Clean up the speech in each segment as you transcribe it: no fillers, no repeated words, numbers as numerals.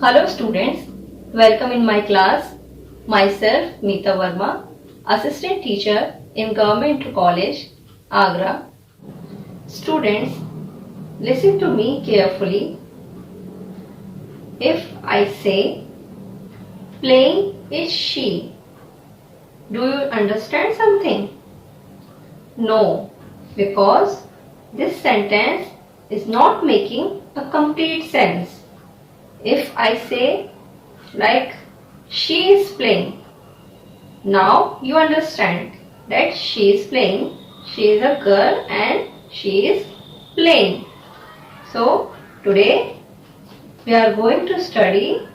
Hello students, welcome in my class. Myself Meeta Verma, Assistant Teacher in Government College, Agra. Students, listen to me carefully. If I say playing is she, do you understand something? No, because this sentence is not making a complete sense. If I say like she is playing, now you understand that she is playing, she is a girl and she is playing. So today we are going to study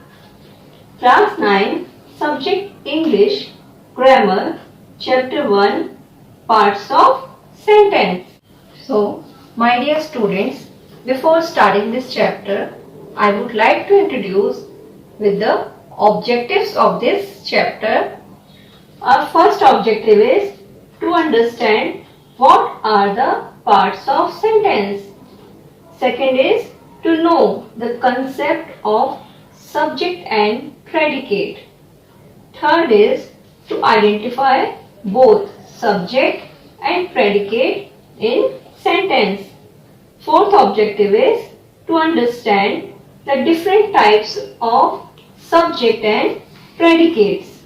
class 9 subject English grammar chapter 1 parts of sentence. So my dear students, before starting this chapter, I would like to introduce with the objectives of this chapter. Our first objective is to understand what are the parts of sentence. Second is to know the concept of subject and predicate. Third is to identify both subject and predicate in sentence. Fourth objective is to understand the different types of subject and predicates.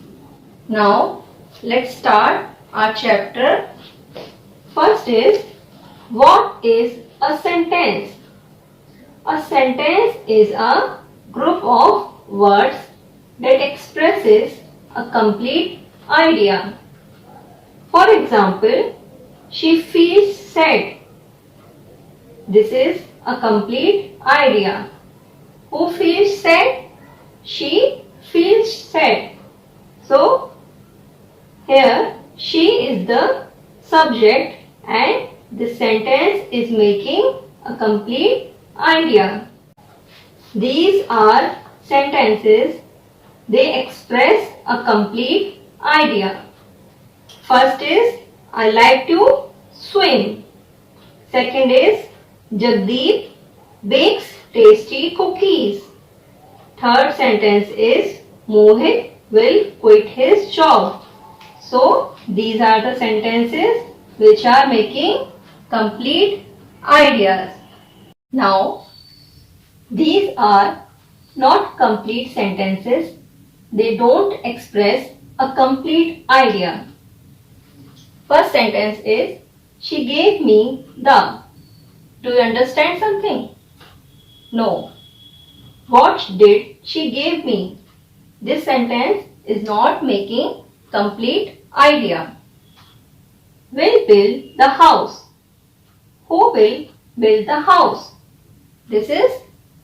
Now let's start our chapter. First is, what is a sentence? A sentence is a group of words that expresses a complete idea. For example, she feels sad. This is a complete idea. Who feels sad? She feels sad. So, here she is the subject and the sentence is making a complete idea. These are sentences. They express a complete idea. First is, I like to swim. Second is, Jagdeep bakes tasty cookies. Third sentence is, Mohit will quit his job. So these are the sentences which are making complete ideas. Now these are not complete sentences. They don't express a complete idea. First sentence is, she gave me the. Do you understand something? No. What did she give me? This sentence is not making complete idea. Will build the house. Who will build the house? This is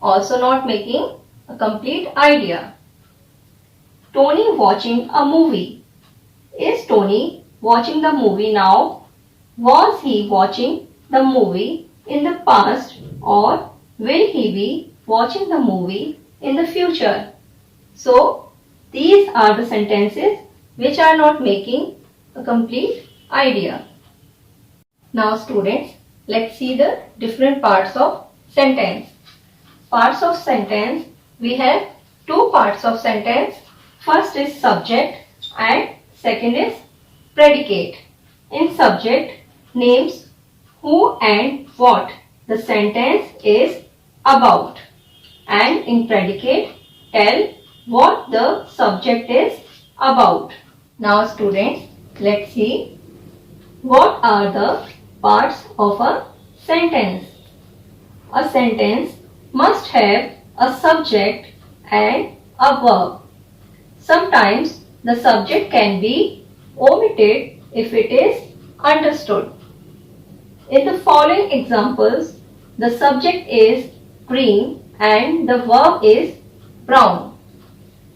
also not making a complete idea. Tony watching a movie. Is Tony watching the movie now? Was he watching the movie in the past, or will he be watching the movie in the future? So these are the sentences which are not making a complete idea. Now students, let's see the different parts of sentence. Parts of sentence, we have two parts of sentence. First is subject and second is predicate. In subject, names who and what the sentence is about, and in predicate, tell what the subject is about. Now students, let's see what are the parts of a sentence. A sentence must have a subject and a verb. Sometimes the subject can be omitted if it is understood. In the following examples, the subject is green and the verb is brown.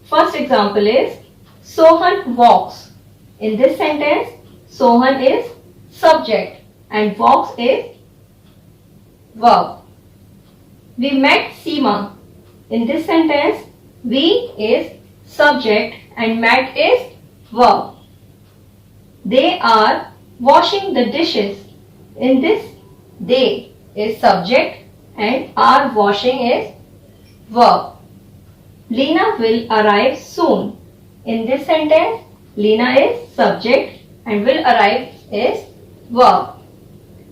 First example is, Sohan walks. In this sentence, Sohan is subject and walks is verb. We met Seema. In this sentence, we is subject and met is verb. They are washing the dishes. In this, they is subject and are washing is verb. Lena will arrive soon. In this sentence, Lena is subject and will arrive is verb.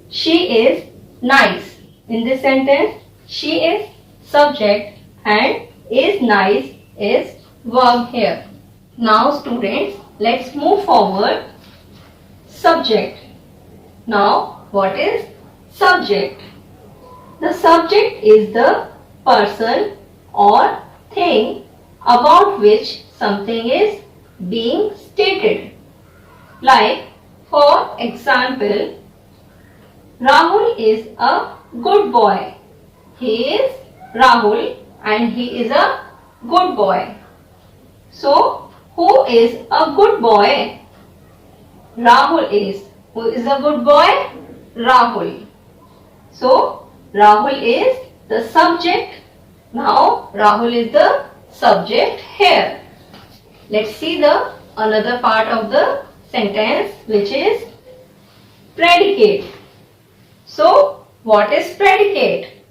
She is nice. In this sentence, she is subject and is nice is verb here. Now students, let's move forward. Subject. Now, what is subject? The subject is the person or thing about which something is being stated. Like, for example, Rahul is a good boy. He is Rahul and he is a good boy. So, who is a good boy? Rahul is. Who is a good boy? Rahul. So, Rahul is the subject. Now, Rahul is the subject here. Let's see the another part of the sentence, which is predicate. So, what is predicate?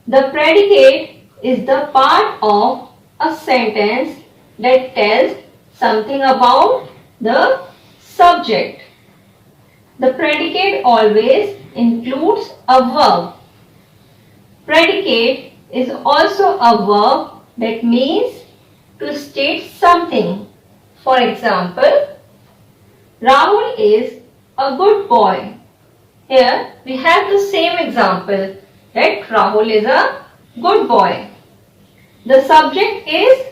The predicate is the part of a sentence that tells something about the subject. The predicate always includes a verb. Predicate is also a verb that means to state something. For example, Rahul is a good boy. Here we have the same example that Rahul is a good boy. The subject is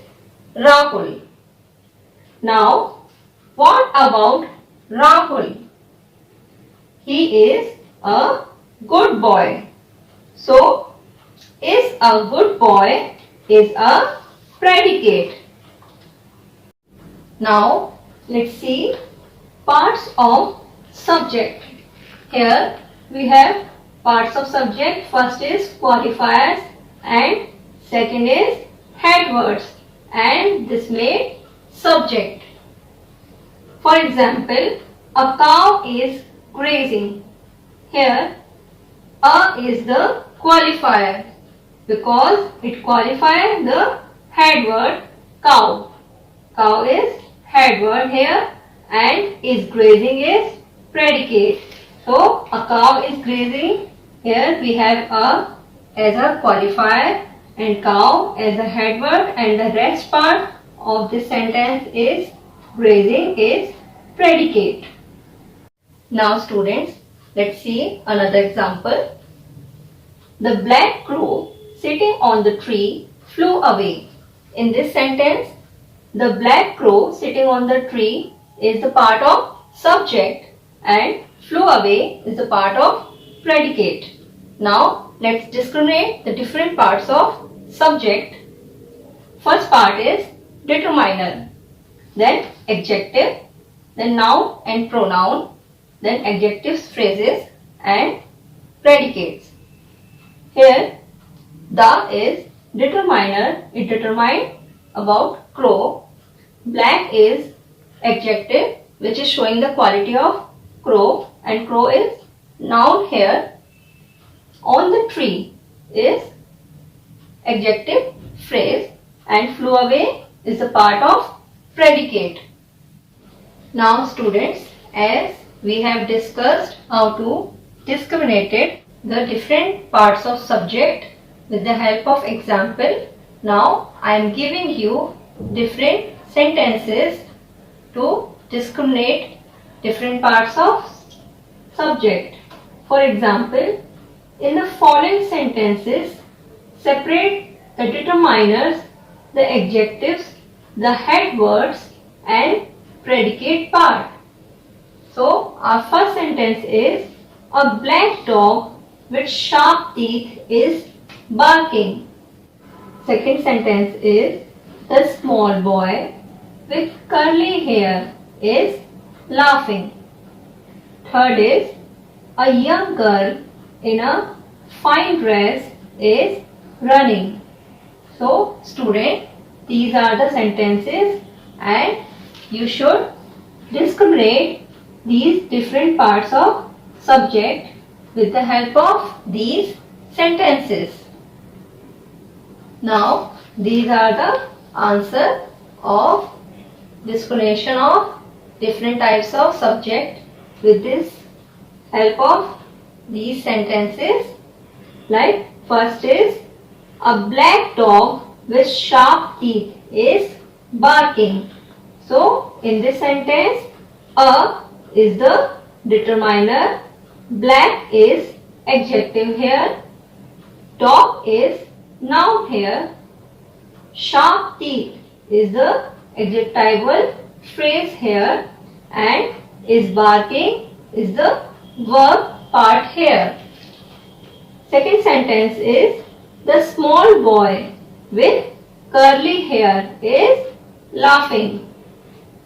Rahul. Now, what about Rahul? He is a good boy. So, is a good boy is a predicate. Now, let's see parts of subject. Here we have parts of subject. First is qualifiers and second is head words and this made subject. For example, a cow is grazing. Here, a is the qualifier because it qualifies the head word cow. Cow is head word here and is grazing is predicate. So, a cow is grazing. Here we have a as a qualifier and cow as a head word and the rest part of this sentence is grazing is predicate. Now students, let's see another example. The black crow sitting on the tree flew away. In this sentence, the black crow sitting on the tree is the part of subject and flew away is the part of predicate. Now, let's discriminate the different parts of subject. First part is determiner, then adjective, then noun and pronoun, then adjectives, phrases and predicates. Here, the is determiner, it determines about crow. Black is adjective which is showing the quality of crow and crow is noun here. On the tree is adjective, phrase and flew away is a part of predicate. Now students, as we have discussed how to discriminate the different parts of subject with the help of example, now I am giving you different sentences to discriminate different parts of subject. For example, in the following sentences, separate the determiners, the adjectives, the head words and predicate part. So, our first sentence is, a black dog with sharp teeth is barking. Second sentence is, the small boy with curly hair is laughing. Third is, a young girl in a fine dress is running. So, student, these are the sentences and you should discriminate these different parts of subject with the help of these sentences. Now, These are the answer of discrimination of different types of subject with this help of these sentences. Like first is a black dog with sharp teeth is barking. So in this sentence, a is the determiner, black is adjective here, dog is noun here, sharp teeth is the adjectival phrase here, and is barking is the verb part here. Second sentence is the small boy with curly hair is laughing.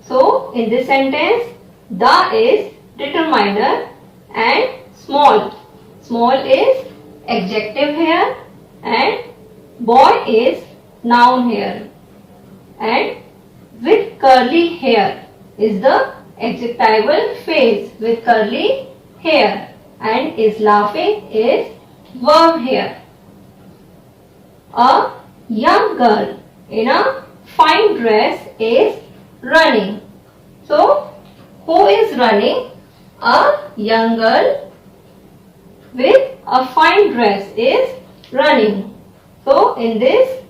So in this sentence, the is determiner and small. Small is adjective here and boy is noun here. And with curly hair is the adjectival phrase with curly hair, and is laughing is verb here. A young girl in a fine dress is running. So who is running? A young girl with a fine dress is running. So in this,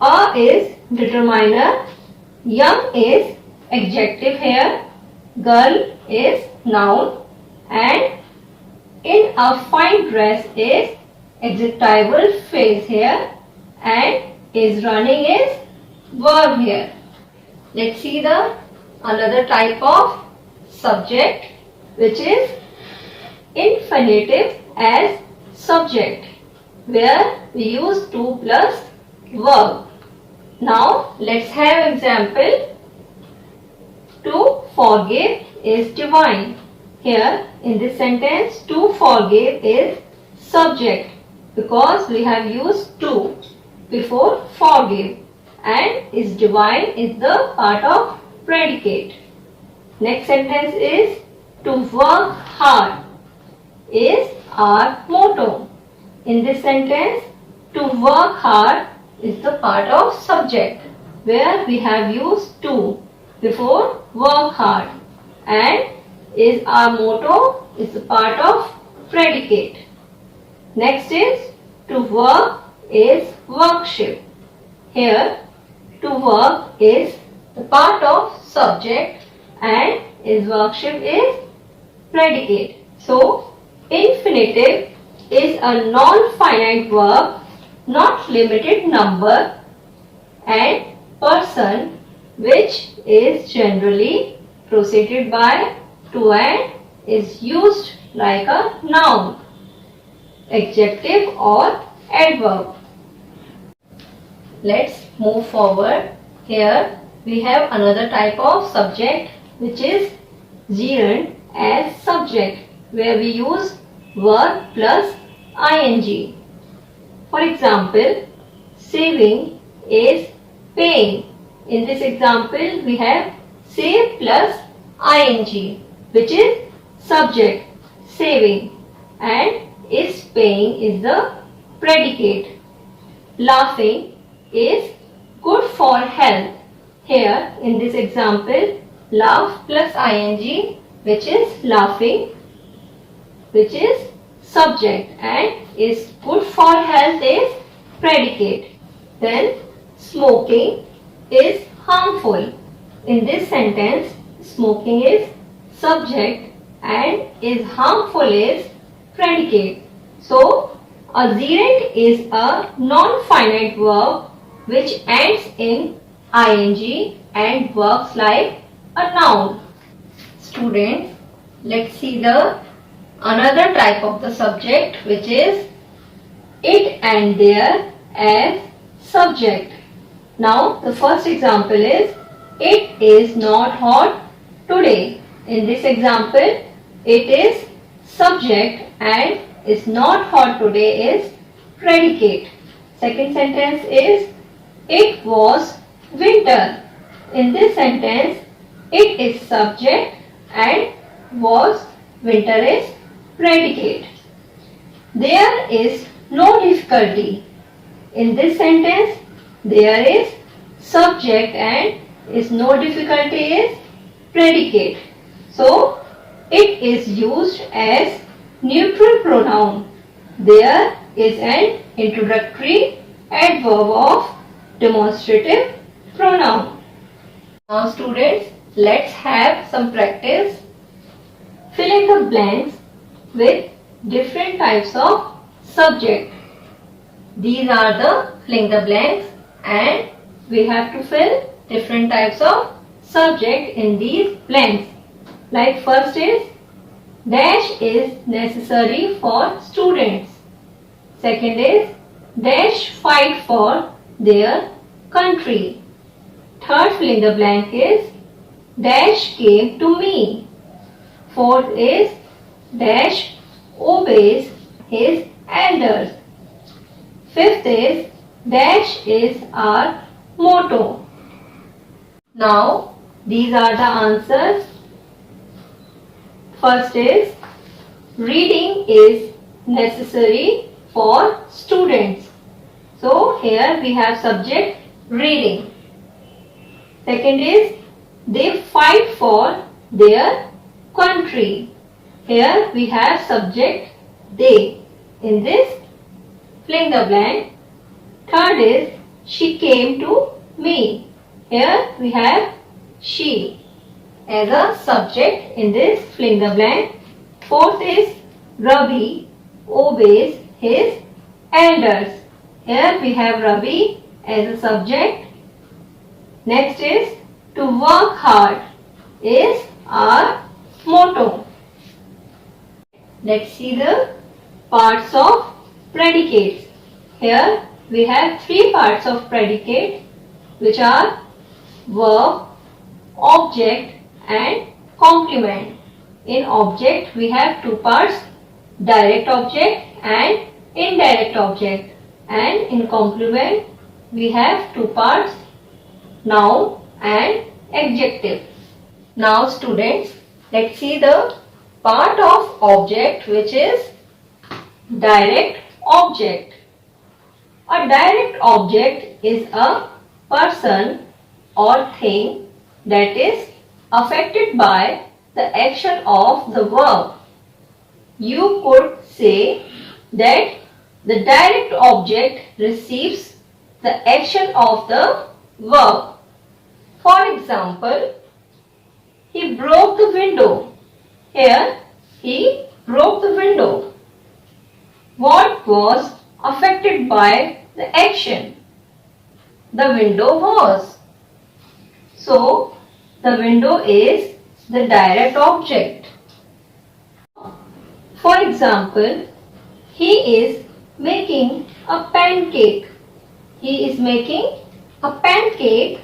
a is determiner, young is adjective here, girl is noun, and in a fine dress is adjectival phrase here, and is running is verb here. Let's see the another type of subject, which is infinitive as subject, where we use to plus verb. Now let's have example. To forgive is divine. Here in this sentence, to forgive is subject because we have used to before forgive, and is divine is the part of predicate. Next sentence is to work hard is our motto. In this sentence, to work hard is the part of subject where we have used to before work hard, and is our motto is the part of predicate. Next is to work is worship. Here to work is the part of subject and is worship is predicate. So infinitive is a non-finite verb, not limited number, and person, which is generally preceded by to and is used like a noun, adjective or adverb. Let's move forward. Here we have another type of subject, which is gerund as subject, where we use verb plus ing. For example, saving is paying. In this example, we have save plus ing, which is subject saving, and is paying is the predicate. Laughing is good for health. Here in this example, laugh plus ing, which is laughing, which is subject, and is good for health is predicate. Then smoking is harmful. In this sentence, smoking is subject and is harmful is predicate. So a gerund is a non-finite verb which ends in ing and works like a noun. Students, let's see the another type of the subject, which is it and their as subject. Now the first example is it is not hot today. In this example, it is subject and is not hot today is predicate. Second sentence is it was winter. In this sentence, it is subject and was winter is predicate. There is no difficulty. In this sentence, there is subject and is no difficulty is predicate. So it is used as neutral pronoun. There is an introductory adverb of demonstrative pronoun. Now students, let's have some practice. Fill in the blanks with different types of subject. These are the fill in the blanks and we have to fill different types of subject in these blanks. Like first is dash is necessary for students. Second is dash fight for their country. Third fill in the blank is dash came to me. Fourth is dash obeys his elders. Fifth is dash is our motto. Now these are the answers. First is reading is necessary for students. So here we have subject reading. Second is they fight for their country. Here we have subject they. In this fill in the blank. Third is she came to me. Here we have she as a subject in this fill in the blank. Fourth is Ravi obeys his elders. Here we have Ravi as a subject. Next is to work hard is our motto. Let's see the parts of predicates. Here we have three parts of predicate which are verb, object and complement. In object we have two parts, direct object and indirect object, and in complement we have two parts, noun and adjective. Now students, let's see the part of object which is direct object. A direct object is a person or thing that is affected by the action of the verb. You could say that the direct object receives the action of the verb. For example, he broke the window. Here, he broke the window. What was affected by the action? The window was. So, the window is the direct object. For example, he is making a pancake. He is making a pancake.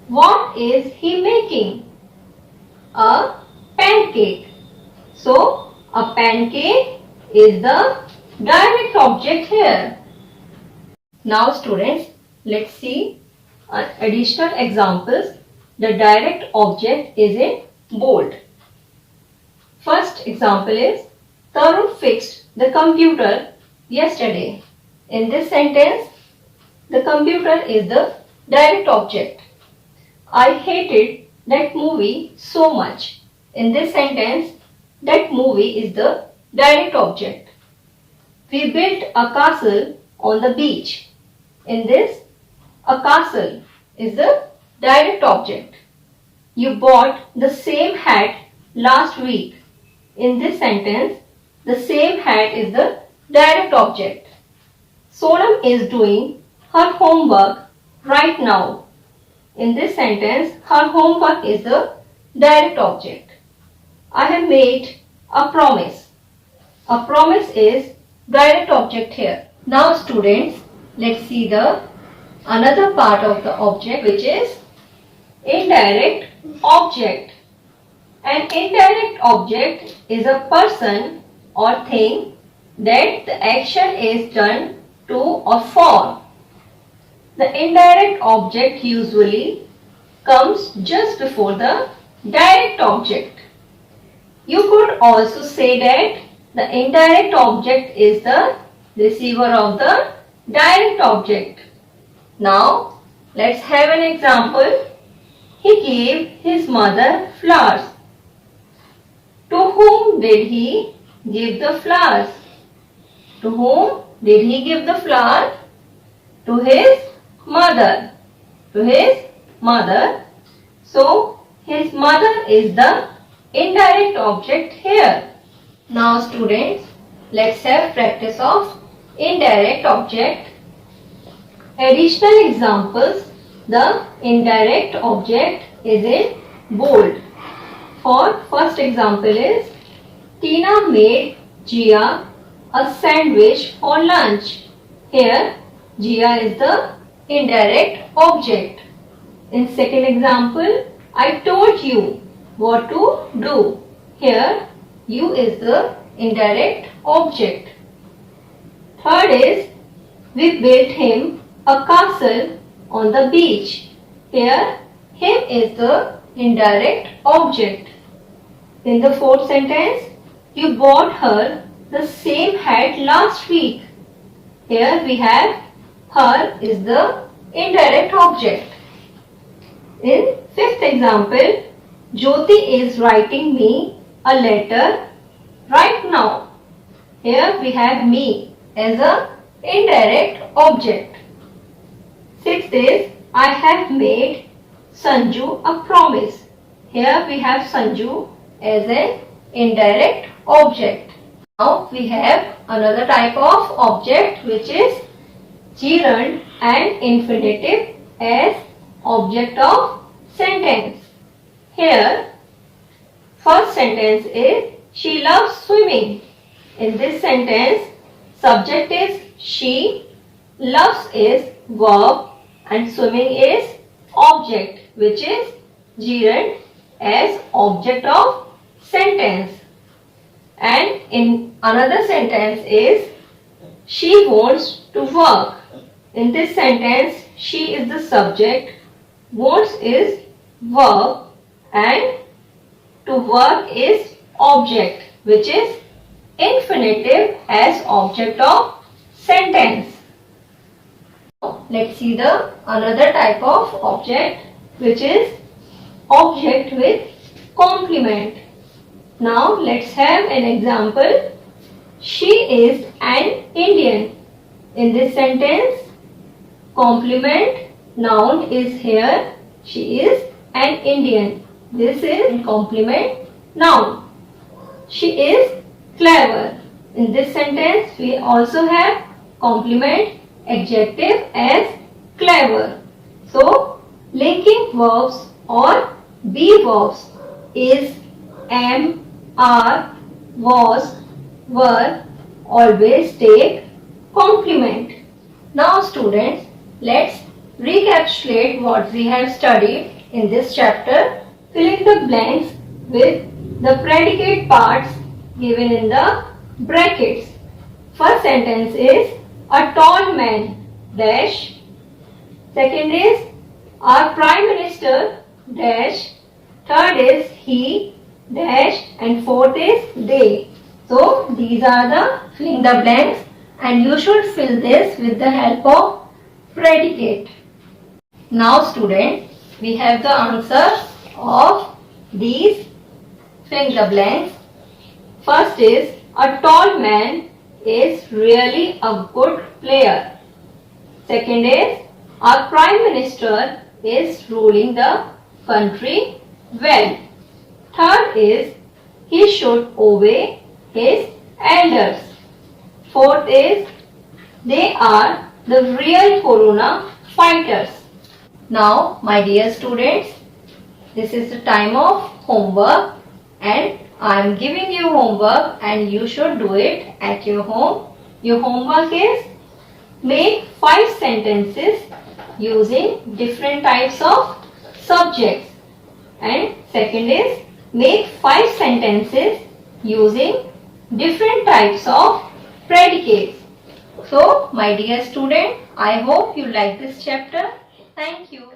What is he making? A pancake. So, a pancake is the direct object here. Now students, let's see additional examples. The direct object is in bold. First example is Tarun fixed the computer yesterday. In this sentence, the computer is the direct object. I hated that movie so much. In this sentence, that movie is the direct object. We built a castle on the beach. In this, a castle is the direct object. You bought the same hat last week. In this sentence, the same hat is the direct object. Sonam is doing her homework right now. In this sentence, her homework is the direct object. I have made a promise. A promise is direct object here. Now students, let's see the another part of the object which is indirect object. An indirect object is a person or thing that the action is done to or for. The indirect object usually comes just before the direct object. You could also say that the indirect object is the receiver of the direct object. Now let's have an example. He gave his mother flowers. To whom did he give the flowers? To whom did he give the flower? To his mother. To his mother. So his mother is the indirect object here. Now students, let's have practice of indirect object. Additional examples. The indirect object is in bold. For first example is Tina made Jia a sandwich for lunch. Here Jia is the indirect object. In second example, I told you what to do. Here you is the indirect object. Third is we built him a castle on the beach. Here him is the indirect object. In the fourth sentence, you bought her the same hat last week. Here we have her is the indirect object. In fifth example, Jyoti is writing me a letter right now. Here we have me as a indirect object. Sixth is I have made Sanju a promise. Here we have Sanju as an indirect object. Now we have another type of object which is gerund and infinitive as object of sentence. Here first sentence is she loves swimming. In this sentence subject is she, loves is verb and swimming is object which is gerund as object of sentence. And in another sentence is she wants to work. In this sentence she is the subject, wants is verb and to work is object which is infinitive as object of sentence. Let's see the another type of object which is object with complement. Now let's have an example. She is an Indian. In this sentence complement noun is here. She is an Indian. This is complement noun. She is clever. In this sentence we also have complement adjective as clever. So linking verbs or be verbs is am, are, was, were always take complement. Now students, let's recapitulate what we have studied in this chapter, filling the blanks with the predicate parts given in the brackets. First sentence is a tall man dash. Second is our prime minister dash. Third is he dash and fourth is they. So these are the filling the blanks and you should fill this with the help of predicate. Now student, we have the answer of these filling the blanks. First is a tall man is really a good player. Second is our prime minister is ruling the country well. Third is he should obey his elders. Fourth is they are the real corona fighters. Now my dear students, this is the time of homework and I am giving you homework and you should do it at your home. Your homework is make 5 sentences using different types of subjects. And second is make 5 sentences using different types of predicates. So my dear student, I hope you like this chapter. Thank you.